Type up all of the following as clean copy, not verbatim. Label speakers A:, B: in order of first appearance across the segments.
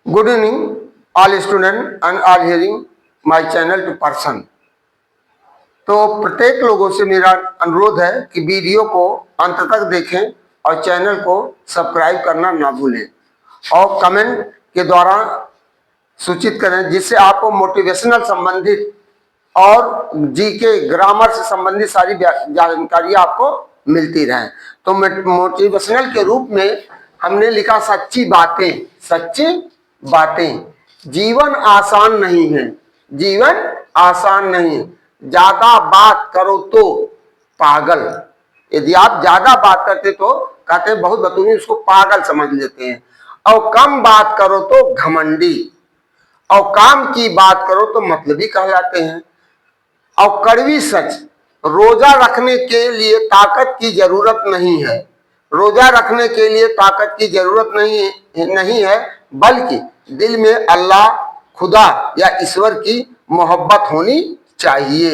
A: Good evening, all students and all hearing my channel to person। तो प्रत्येक लोगों से मेरा अनुरोध है कि वीडियो को अंत तक देखें और चैनल को सब्सक्राइब करना ना भूलें और कमेंट के द्वारा सूचित करें, जिससे आपको मोटिवेशनल संबंधित और जीके ग्रामर से संबंधित सारी जानकारी आपको मिलती रहे। तो मोटिवेशनल के रूप में हमने लिखा सच्ची बातें। सच्ची बातें। जीवन आसान नहीं है, जीवन आसान नहीं। ज्यादा बात करो तो पागल। यदि आप ज्यादा बात करते तो कहते हैं बहुत बतूनी, उसको पागल समझ लेते हैं। और कम बात करो तो घमंडी, और काम की बात करो तो मतलबी कहलाते हैं। और कड़वी सच, रोजा रखने के लिए ताकत की जरूरत नहीं है। रोजा रखने के लिए ताकत की जरूरत नहीं है, बल्कि दिल में अल्लाह, खुदा या ईश्वर की मोहब्बत होनी चाहिए।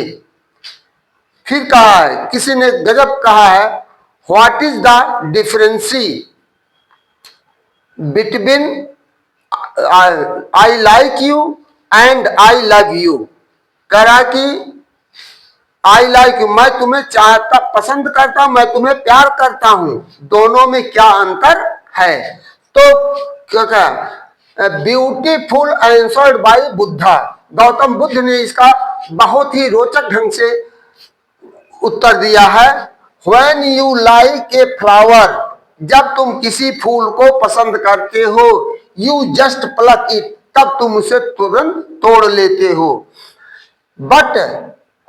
A: फिर कहा है, किसी ने गजब कहा है, what is the difference between I like you and I love you. कह रहा कि आई लाइक यू, मैं तुम्हें चाहता, पसंद करता हूं, मैं तुम्हें प्यार करता हूं, दोनों में क्या अंतर है। तो क्या कहा, beautiful answered bye Buddha. Gautam Buddha ने इसका बहुत ही रोचक ढंग से उत्तर दिया है। When you like a flower, जब तुम किसी फूल को पसंद करते हो, यू जस्ट प्लक इट, तब तुम उसे तुरंत तोड़ लेते हो। But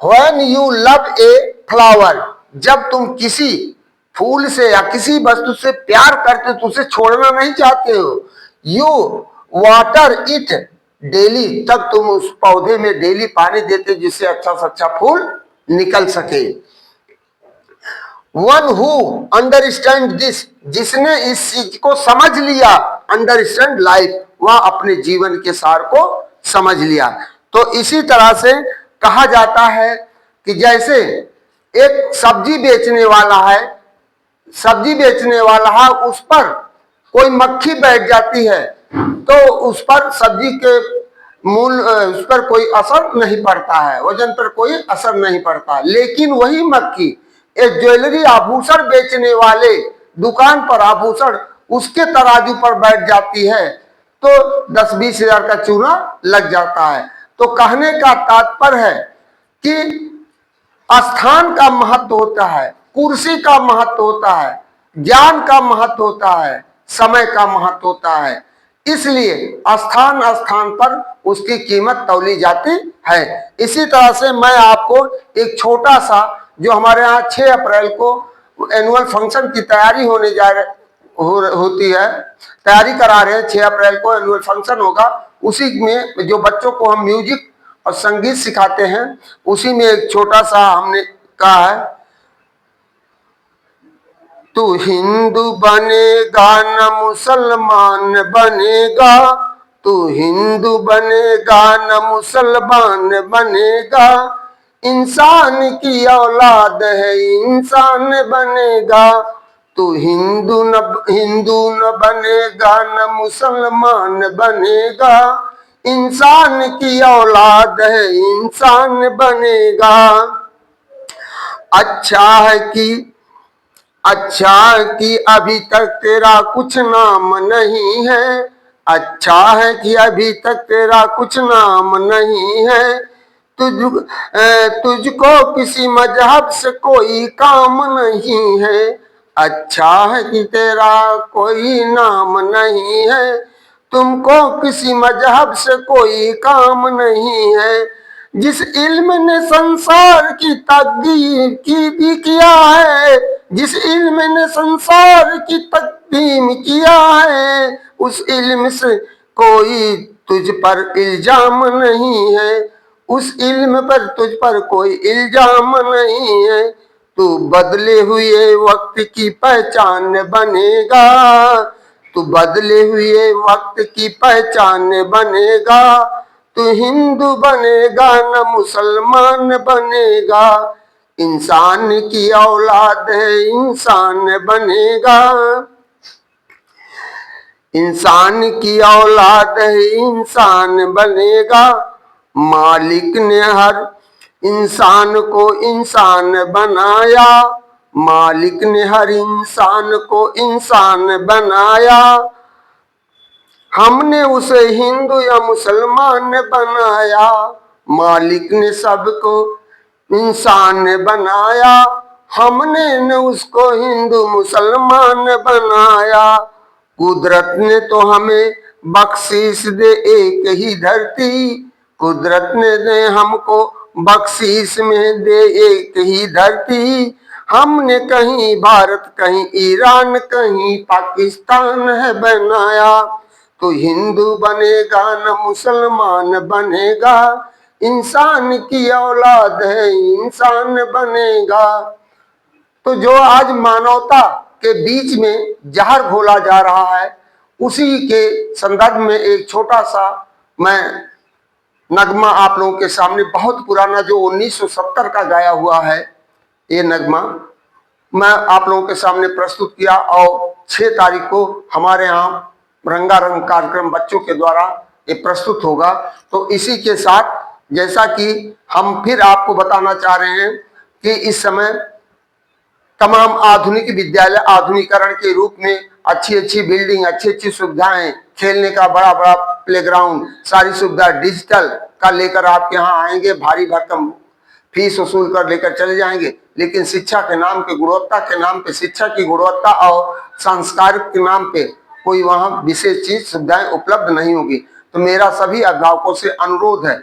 A: when you love a flower, जब तुम किसी फूल से या किसी वस्तु से प्यार करते हो तो उसे छोड़ना नहीं चाहते हो, यू वाटर इट डेली, तब तुम उस पौधे में डेली पानी देते जिससे अच्छा से अच्छा फूल निकल सके। वन हु अंडरस्टैंड दिस, जिसने इस चीज को समझ लिया, अंडरस्टैंड लाइफ, वह अपने जीवन के सार को समझ लिया। तो इसी तरह से कहा जाता है कि जैसे एक सब्जी बेचने वाला है, सब्जी बेचने वाला है, उस पर कोई मक्खी बैठ जाती है तो उस पर सब्जी के मूल उस पर कोई असर नहीं पड़ता है, वजन पर कोई असर नहीं पड़ता। लेकिन वही मक्खी एक ज्वेलरी आभूषण बेचने वाले दुकान पर आभूषण उसके तराजू पर बैठ जाती है तो 10-20 हजार का चूना लग जाता है। तो कहने का तात्पर्य है कि स्थान का महत्व होता है, कुर्सी का महत्व होता है, ज्ञान का महत्व होता है, समय का महत्व होता है। इसलिए स्थान स्थान पर उसकी कीमत तौली जाती है। इसी तरह से मैं आपको एक छोटा सा, जो हमारे यहाँ 6 अप्रैल को एनुअल फंक्शन की तैयारी होने होती है, तैयारी करा रहे हैं। 6 अप्रैल को एनुअल फंक्शन होगा, उसी में जो बच्चों को हम म्यूजिक और संगीत सिखाते हैं, उसी में एक छोटा सा हमने कहा है, तू हिंदू बनेगा न मुसलमान बनेगा, तू हिंदू बनेगा न मुसलमान बनेगा, इंसान की औलाद है इंसान बनेगा। तू हिंदू न बनेगा न मुसलमान बनेगा, इंसान की औलाद है इंसान बनेगा। अच्छा है कि अभी तक तेरा कुछ नाम नहीं है, अच्छा है कि अभी तक तेरा कुछ नाम नहीं है, तुझको किसी मजहब से कोई काम नहीं है, अच्छा है कि तेरा कोई नाम नहीं है, तुमको किसी मजहब से कोई काम नहीं है। जिस इल्म ने संसार की तकदीर की भी किया है, जिस इल्म ने संसार की तकदीम किया है, उस इल्म से कोई तुझ पर इल्जाम नहीं है, उस इल्म पर तुझ पर कोई इल्जाम नहीं है। तू बदले हुए वक्त की पहचान बनेगा, तू बदले हुए वक्त की पहचान बनेगा, तू हिंदू बनेगा न मुसलमान बनेगा, इंसान की औलाद है इंसान बनेगा। इंसान की औलाद है इंसान बनेगा, मालिक ने हर इंसान को इंसान बनाया, मालिक ने हर इंसान को इंसान बनाया। हमने उसे हिंदू या मुसलमान बनाया, मालिक ने सबको इंसान बनाया। हमने न उसको हिंदू मुसलमान बनाया। कुदरत ने तो हमें बख्शीश दे एक ही धरती, कुदरत ने दे हमको बख्शीश में दे एक ही धरती। हमने कहीं भारत कहीं ईरान कहीं पाकिस्तान है बनाया। तो हिंदू बनेगा न मुसलमान बनेगा, इंसान की औलाद है इंसान बनेगा। तो जो आज मानवता के बीच में जहर घोला जा रहा है, उसी के संदर्भ में एक छोटा सा मैं नगमा आप लोगों के सामने, बहुत पुराना जो 1970 का गाया हुआ है, ये नगमा मैं आप लोगों के सामने प्रस्तुत किया। और 6 तारीख को हमारे यहाँ रंगारंग कार्यक्रम बच्चों के द्वारा ये प्रस्तुत होगा। तो इसी के साथ जैसा कि हम फिर आपको बताना चाह रहे हैं कि इस समय तमाम आधुनिक विद्यालय आधुनिकीकरण के रूप में अच्छी अच्छी बिल्डिंग, अच्छी अच्छी सुविधाएं, खेलने का बड़ा बड़ा प्लेग्राउंड, सारी सुविधा डिजिटल का लेकर आपके यहाँ आएंगे, भारी भरकम फीस वसूल कर लेकर चले जाएंगे। लेकिन शिक्षा के नाम पे, गुणवत्ता के नाम पे, शिक्षा की गुणवत्ता और संस्कार के नाम पे कोई वहां विशेष चीज सुविधाएं उपलब्ध नहीं होगी। तो मेरा सभी अभिभावकों से अनुरोध है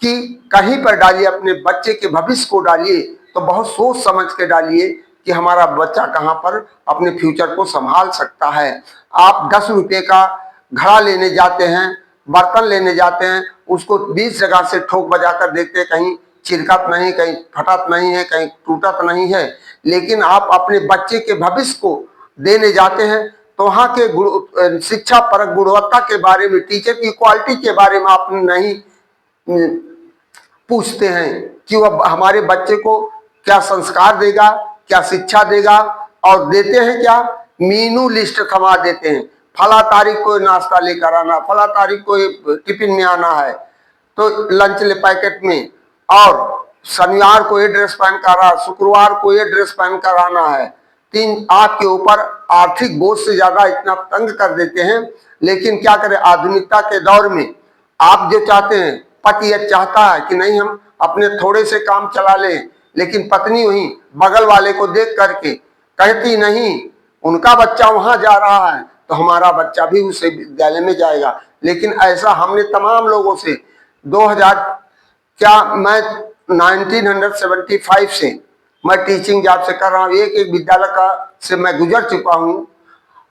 A: कि कहीं पर डालिए, अपने बच्चे के भविष्य को डालिए तो बहुत सोच समझ के डालिए कि हमारा बच्चा कहाँ पर अपने फ्यूचर को संभाल सकता है। आप 10 रुपये का घड़ा लेने जाते हैं, बर्तन लेने जाते हैं, उसको 20 जगह से ठोक बजा कर देखते हैं, कहीं छिरकत नहीं, कहीं फटत नहीं है, कहीं टूटत नहीं है। लेकिन आप अपने बच्चे के भविष्य को देने जाते हैं तो वहाँ के शिक्षा परक गुणवत्ता के बारे में, टीचर की क्वालिटी के बारे में आप नहीं पूछते हैं कि वह हमारे बच्चे को क्या संस्कार देगा, क्या शिक्षा देगा। और देते हैं क्या, मीनू लिस्ट थमा देते हैं, फला तारीख को नाश्ता लेकर आना, फला तारीख को टिफिन में आना है तो लंच ले पैकेट में, और शनिवार को ये ड्रेस पहन कर आना, शुक्रवार को ये ड्रेस पहन कर आना है। तीन आपके ऊपर आर्थिक बोझ से ज्यादा इतना तंग कर देते हैं। लेकिन क्या करें, आधुनिकता के दौर में आप जो चाहते हैं, पति यह चाहता है कि नहीं हम अपने थोड़े से काम चला लें, लेकिन पत्नी वही बगल वाले को देख करके कहती नहीं उनका बच्चा वहां जा रहा है तो हमारा बच्चा भी उस विद्यालय में जाएगा। लेकिन ऐसा हमने तमाम लोगों से 2000 क्या मैं 1975 से मैं टीचिंग जॉब से कर रहा हूँ, एक एक विद्यालय का से मैं गुजर चुका हूँ।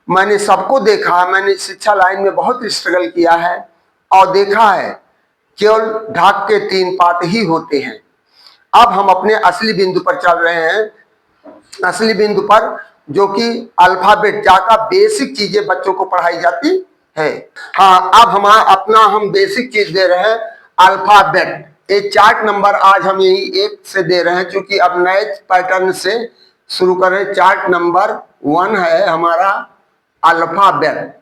A: मैंने सबको देखा है, मैंने शिक्षा लाइन में बहुत स्ट्रगल किया है और देखा है केवल ढाक के 3 पात ही होते हैं। अब हम अपने असली बिंदु पर चल रहे हैं, असली बिंदु पर जो कि अल्फाबेट जा का बेसिक चीजें बच्चों को पढ़ाई जाती है। हाँ, अब हम बेसिक चीज दे रहे हैं, अल्फाबेट। ये चार्ट नंबर आज हम यही 1 से दे रहे हैं, क्योंकि अब नए पैटर्न से शुरू करें। चार्ट नंबर 1 है हमारा अल्फाबेट।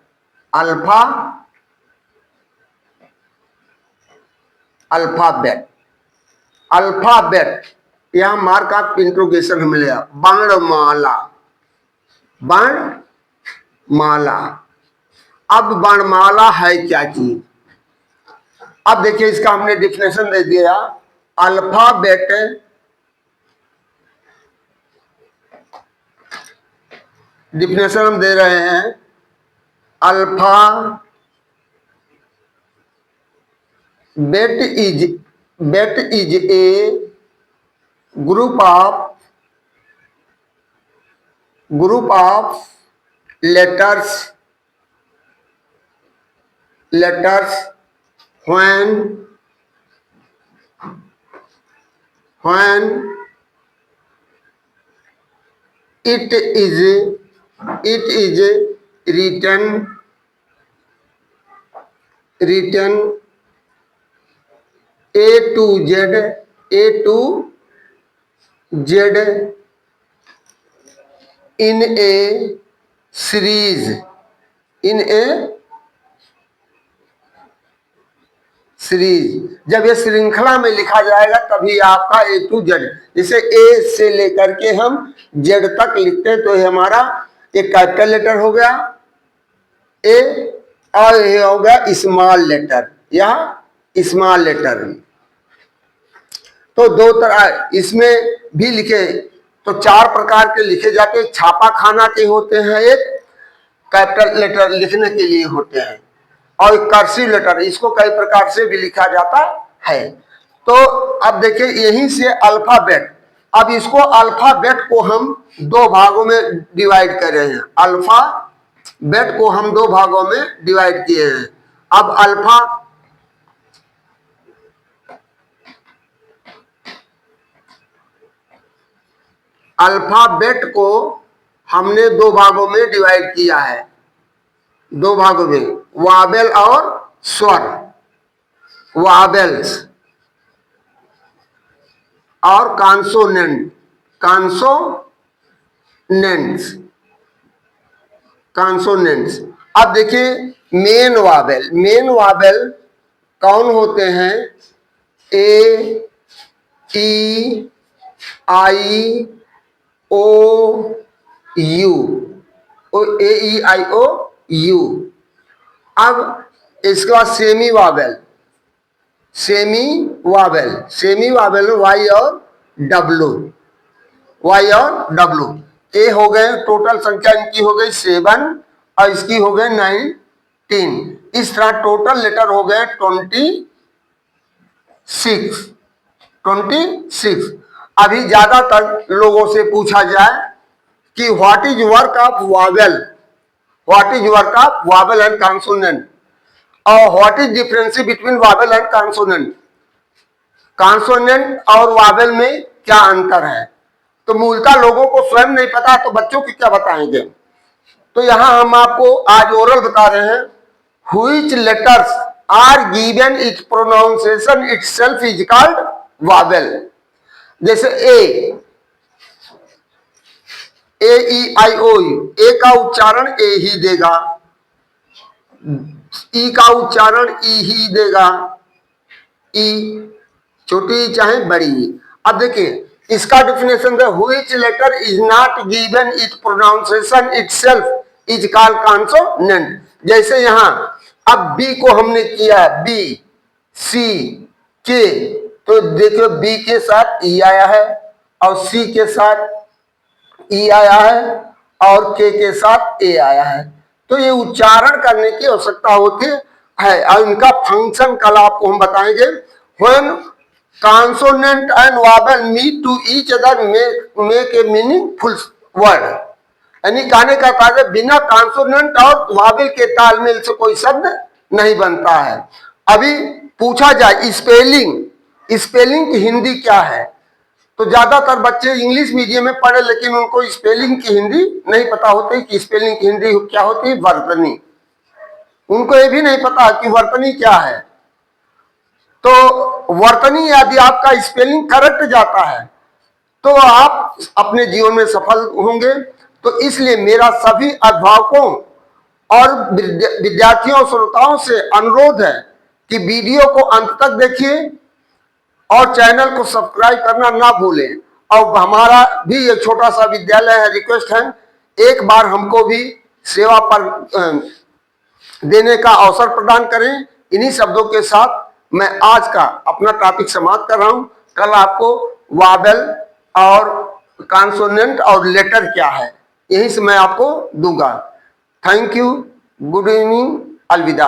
A: अल्फाबेट यहां मार्क ऑफ इंट्रोगेशन हमें मिलेगा, वर्णमाला। वर्णमाला, अब वर्णमाला है क्या चीज? अब देखिए इसका हमने डिफिनेशन दे दिया। अल्फाबेट डिफिनेशन हम दे रहे हैं, alphabet is a group of letters when it is written A to Z in a series series. जब ये श्रृंखला में लिखा जाएगा तभी आपका A to Z, जैसे ए से लेकर के हम जेड तक लिखते हैं तो ये हमारा एक कैपिटल लेटर हो गया ए, और ये हो गया स्मॉल लेटर या स्मॉल लेटर। तो दो तरह इसमें भी लिखे, तो 4 प्रकार के लिखे जाते हैं। छापा खाना के होते हैं, एक कैपिटल लेटर लिखने के लिए होते हैं, और कर्सिव लेटर, इसको कई प्रकार से भी लिखा जाता है। तो अब देखिए यहीं से अल्फाबेट, अब इसको अल्फाबेट को हम 2 भागों में डिवाइड कर रहे हैं। अल्फाबेट को हम 2 भागों में डिवाइड किए हैं। अब अल्फाबेट को हमने 2 भागों में डिवाइड किया है, 2 भागों में, वावेल और स्वर, वावेल्स और कॉन्सोनेंट, कॉन्सोनेंट्स। अब देखिए मेन वावेल कौन होते हैं? A, E, I, O, U, A, E, I, O, U. अब इसके बाद सेमी वावेल वाई और डब्लू, ए हो गए, टोटल संख्या इनकी हो गई 7 और इसकी हो गए 19। इस तरह टोटल लेटर हो गए 26। अभी ज्यादातर लोगों से पूछा जाए कि what is work of vowel and consonant, और what is difference between vowel and consonant, consonant और वावेल में क्या अंतर है? तो मूलतः लोगों को स्वयं नहीं पता, तो बच्चों की क्या बताएंगे। तो यहां हम आपको आज ओरल बता रहे हैं, which letters are given its pronunciation itself is called vowel. जैसे A, E, I, O, U, ए का उच्चारण ए ही देगा, ई का उच्चारण ई ही देगा, ई छोटी चाहे बड़ी। अब देखिए इसका डेफिनेशन है, which letter is not given it pronunciation itself is called consonant. जैसे यहां अब बी को हमने किया बी, सी, के, तो देखिए बी के साथ ई आया है और सी के साथ ई आया है और के साथ ए आया है। तो ये उच्चारण करने की आवश्यकता होती है, और इनका फंक्शन कल आपको हम बताएंगे। When consonant and vowel meet to each other make a meaningful word, यानी कहने का तात्पर्य बिना कॉन्सोनेंट और वावेल के तालमेल से कोई शब्द नहीं बनता है। अभी पूछा जाए स्पेलिंग की हिंदी क्या है, तो ज्यादातर बच्चे इंग्लिश मीडियम में पढ़े लेकिन उनको स्पेलिंग की हिंदी नहीं पता होती कि स्पेलिंग की हिंदी क्या होती है, वर्तनी। उनको ये भी नहीं पता कि वर्तनी क्या है। तो वर्तनी यदि आपका स्पेलिंग करेक्ट जाता है तो आप अपने जीवन में सफल होंगे। तो इसलिए मेरा सभी अभिभावकों और विद्यार्थियों श्रोताओं से अनुरोध है कि वीडियो को अंत तक देखिए और चैनल को सब्सक्राइब करना ना भूलें। और हमारा भी एक छोटा सा विद्यालय है, रिक्वेस्ट है एक बार हमको भी सेवा पर देने का अवसर प्रदान करें। इन्हीं शब्दों के साथ मैं आज का अपना टॉपिक समाप्त कर रहा हूं। कल आपको वावेल और कॉन्सोनेंट और लेटर क्या है यही से मैं आपको दूंगा। थैंक यू, गुड इवनिंग, अलविदा।